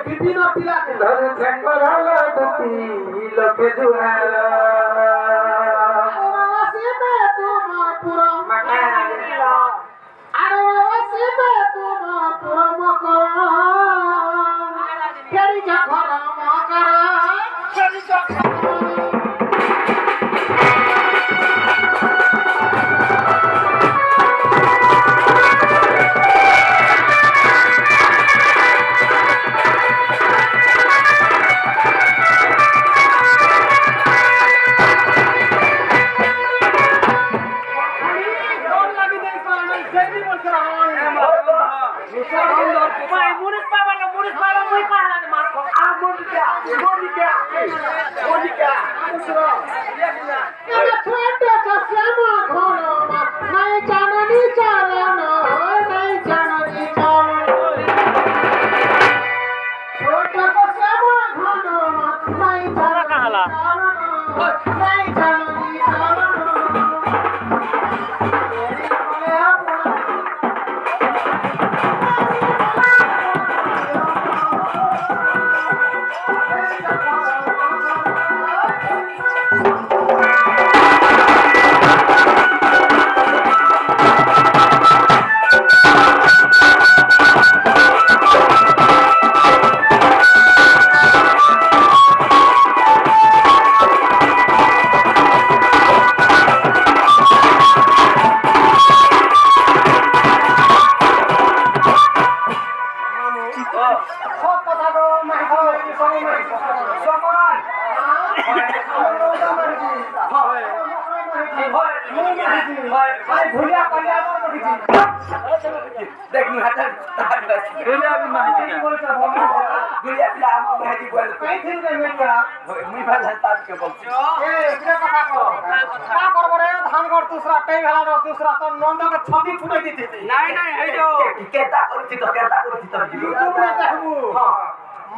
বিভিন্ন পিলা ধরে লোকে জুয়ার তোমার পুরো আর আসবে তোমার পুরো মকর ফেরি ঘর মকর ফেরি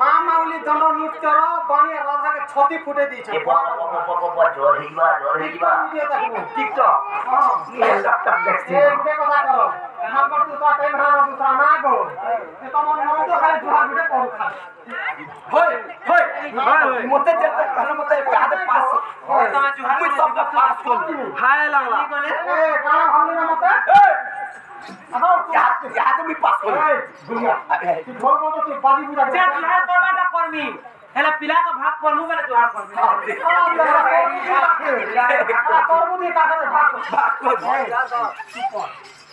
মা মাউলি দণ্ড নৃত্য বাণী রাজাকে ছতি ফুটে দিয়েছে টিকটক মতে তুমি পাস করবি हेला पिला का भाग करमु वाला जोहार करबी करबू दी काका भाग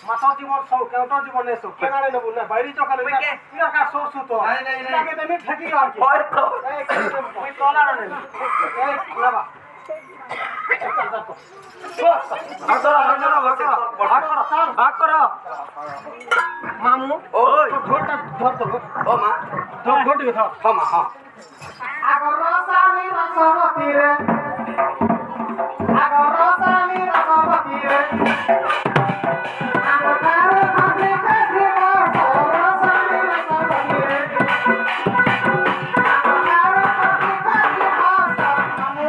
माता जीवन सौ केउटा जीवन ने सौ केनाले नबु ना बाइरी चकाले पिला का सौ सु तो नहीं लागे तमे ठेकी आर के ओए तो कोई तोला रे ए लाबा भाग करो मामू ओए ढोलटा धर दो ओ मां धर घोटी धर हां मां हां आगर रसानी रसवती रे आगर रसानी रसवती रे आगर कारो खाते खाते रसानी रसवती रे आगर कारो खाते खाते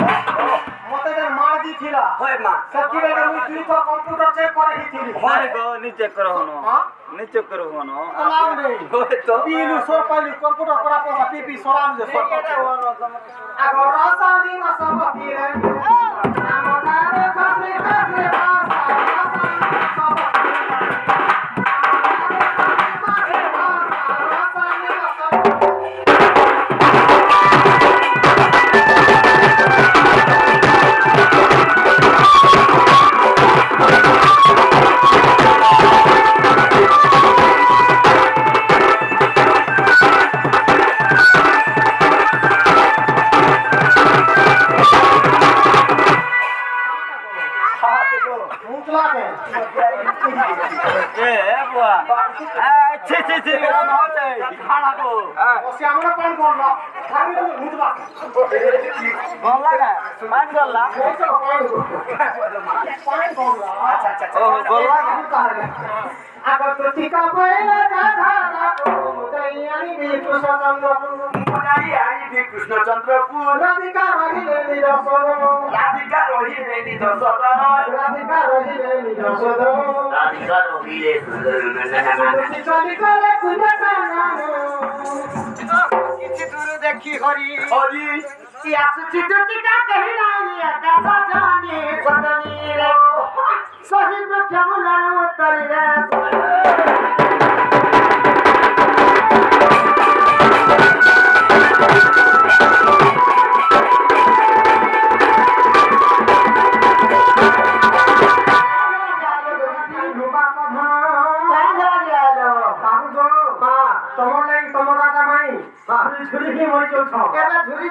मते जे मार दी थिला होय मां सच्ची बेले मुई तुई तो कंप्यूटर चेक करे ही थिली होय गो नी चेक करो हनो हां नी चेक करो हनो नाम रे होय तो पीलु सोर पाली कंप्यूटर करा पसा पीपी सोराम जे सोर आगर रसानी रसवती रे आगर कारो खाते खाते कृष्णचंद्रपुर राधिका রহিলে নিজ সদন রাধিকা রহিলে নিজ সদন রাধিকা রহিলে চলি গলে কুজে কিছু দূর দেখি হরি হরি কি আসুচি জ্যোতিকা কহি নাই একা সজনি সজনি রে সহিব কেমন উত্তরি রে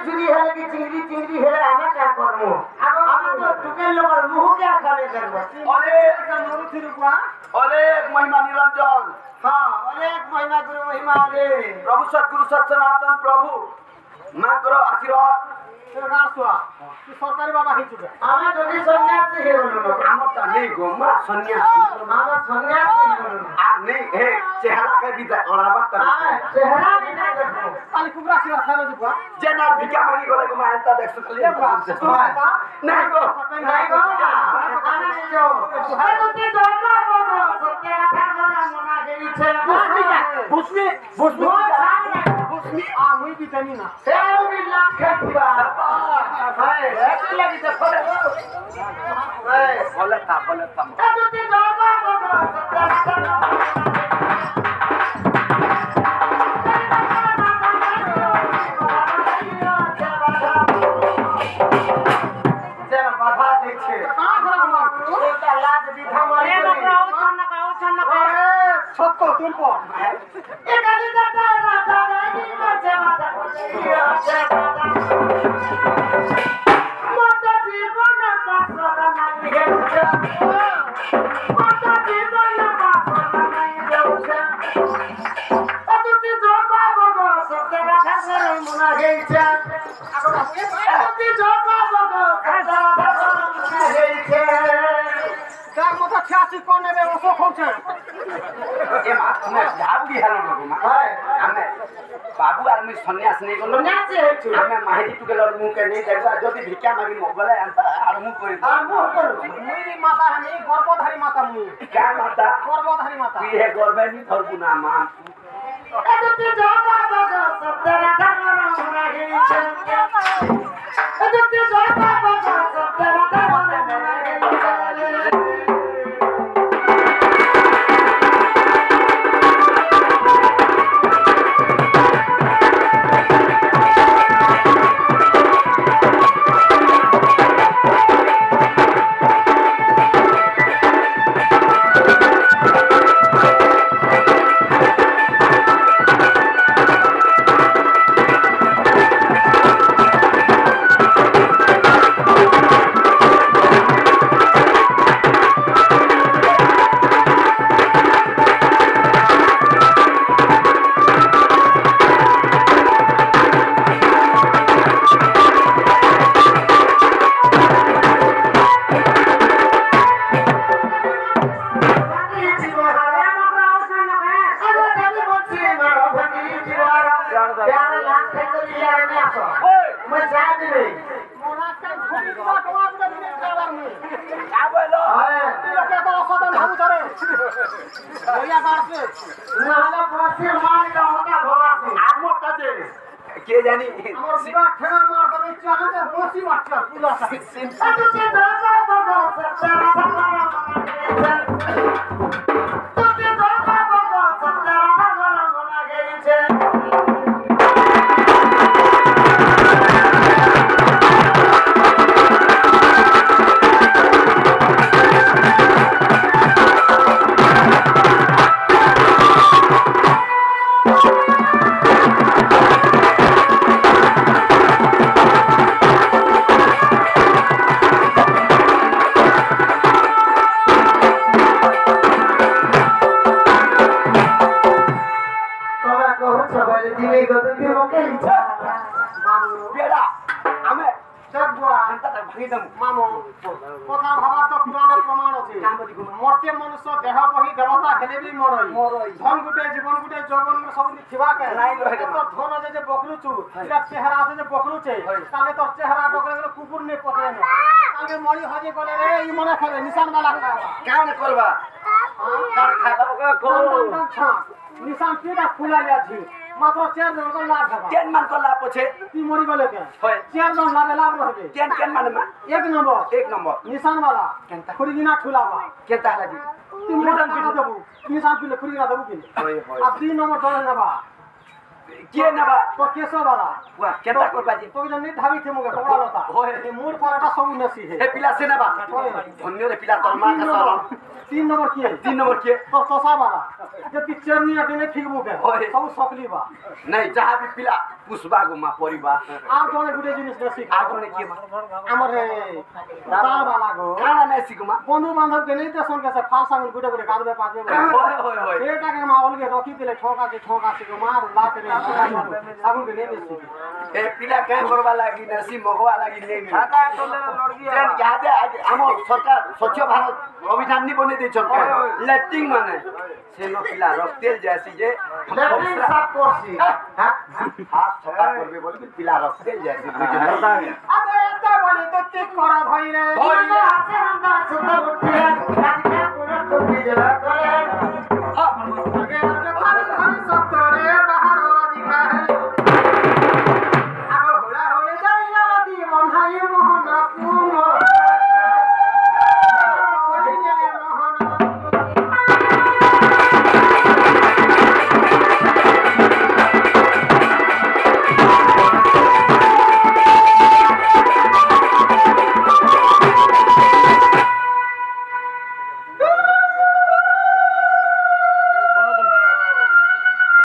ঝুরি হেলে কি চিংড়ি হেলে আমি কা করব আমি তো টুকের লোকের মুহকে খালে করব অনেক মরুথির কুয়া অনেক মহিমা নিরঞ্জন হ্যাঁ অনেক মহিমা গুরু মহিমা রে প্রভু সদ্গুরু সৎসনাতন প্রভু মাଙ୍କର আশীর্বাদ সরকারি বাবা হইছুবে আমি যদি সন্ন্যাসী হেলু আমারটা নেই গো মা সন্ন্যাসী আমার সন্ন্যাসী হেলু আর নেই হে চেহারা কে বিদা অনাবাত আমি চেহারা भी नहीं देखो खाली कुबरा सिरा खालो जुबा যে না ভিক্ষা মাগি গলে গো মা এন্তা দেখছো খালি নাই গো नहीं गो आने जो है तो ते दोगा बोगो सत्य राखा गना मना गेइছে বুঝমি आ मुई भी तनी ना तेरो भी लाख खेतबा भाई एक लगी देखो भाई বলে তা है तो ते दोगा बोगो सत्य राखा ছক্ক তুলব একালি দাতা রাতা রানি মাঝে মাথা মাতা জীবন পাসরা নাই হেউছে মাতা জীবন পাসরা নাই হেউছে অতুতি জগা বগ সত্য রাখা করে মনা হেইছে অতুতি জগা বগ সত্য রাখা করে মনা হেইছে তার মতো ছাছি কোন নেবে ওসব হচ্ছে এ মা তুমি ঝাড়ু দি হেলো গো মা আমি বাবু আর আমি সন্ন্যাস নেই গলো সন্ন্যাসী হইছো আমি মাহিতি টুকে লড় মুকে নেই দেখবা যদি ভিক্ষা মাগি মগলে এন্তা আর মু করি আর মুহ করু মুই মাতা আমি গর্ভধারী মাতা মুই কা মাতা গর্ভধারী মাতা তুই হে গর্বে নি ধরবু না মা এদুতি জগা বগ সত্যরা ধর্ম রাগিছে এদুতি জগা বগ সত্যরা ধর্ম রাগিছে কে জানি আমার বিবাহ ঠেঙা মার তবে চাকরিতে বসি মারছে পুলা এদুতি জগা বগ সত্যরা ধর্ম রাগিছে এদুতি জগা বগ সত্যরা ধর্ম রাগিছে বেড়া আমি মামু কথা ভাবা তো পুরাণের প্রমাণ আছে মর্তে মনুষ্য দেহ বহি দেবতা হেলে বি মরই ধন গুটে জীবন গুটে যৌবন সব থিবাকে তো ধন আছে যে বকলুচু এটা চেহারা আছে যে বকলুছে তাহলে তোর চেহারা ডকলে কুকুর নে পথে না আগে মরি হাজে করে রে ই মনে খাবে নিশান বালা খাবা কান করবা কান খাবা নিশান কি না ফুলা লিয়াছি মাত্র 4 জন কো লাভ খাবা কেন মান করলা পছে তুই মরি গলে কে হয় 4 জন লাভ লাভ রহে কেন কেন মানে মা 1 নম্বর নিশান বালা কেনতা খুরিগিনা ঠুলাবা কেনতা হালাজি তুই নিশান পিলে দেবু নিশান পিলে খুরিগিনা দেবু কি হয় হয় আর 2 নম্বর ধরে নেবা কে নেবা তো কেসো বালা ওয়া কেনতা করবা জি তো যদি ধাবি থেমুকে কবড়া লতা হয় এই মোর পরাটা সব নসি হে হে পিলা সে নেবা ধন্য রে পিলা তোর মা কা সরম 3 নম্বর কি 3 নম্বর কে তো তোসা বালা যে পিকচার নিয়ে দিনে ঠিক মুকে হয়। সব সকলি বা নাই যাহা বি পিলা পুষবা গো মা পরিবা আর জনে গুটে জিনিস নসি আগনে কে মা আমার হে তার বালা গো কানা নাই শিখো মা বন্ধু বান্ধব কে নেই তো সন কাছে ফালসা গুন গুটে গুটে কাঁদবে পাবে হয় হয় হয় এটাকে মা অলগে রকি দিলে ঠকাছে গো মার লাতে রে সাবুন কে নেই বেশি এ পিলা কাই করবা লাগি নসি মগবা লাগি নেই খাতা করলে লড়গি যেন ইয়াদে আমর সরকার স্বচ্ছ ভারত অভিযান নি বনে দিছন লেটিং মানে সেন পিলা রক্তেল যাসি যে লেটিং সাফ করছি হ্যাঁ হাত সফা করবে বলি পিলা রক্তেল যাসি আবে এত বলি তো ঠিক করা ভাই রে ভাই রে। আছে না সুন্দর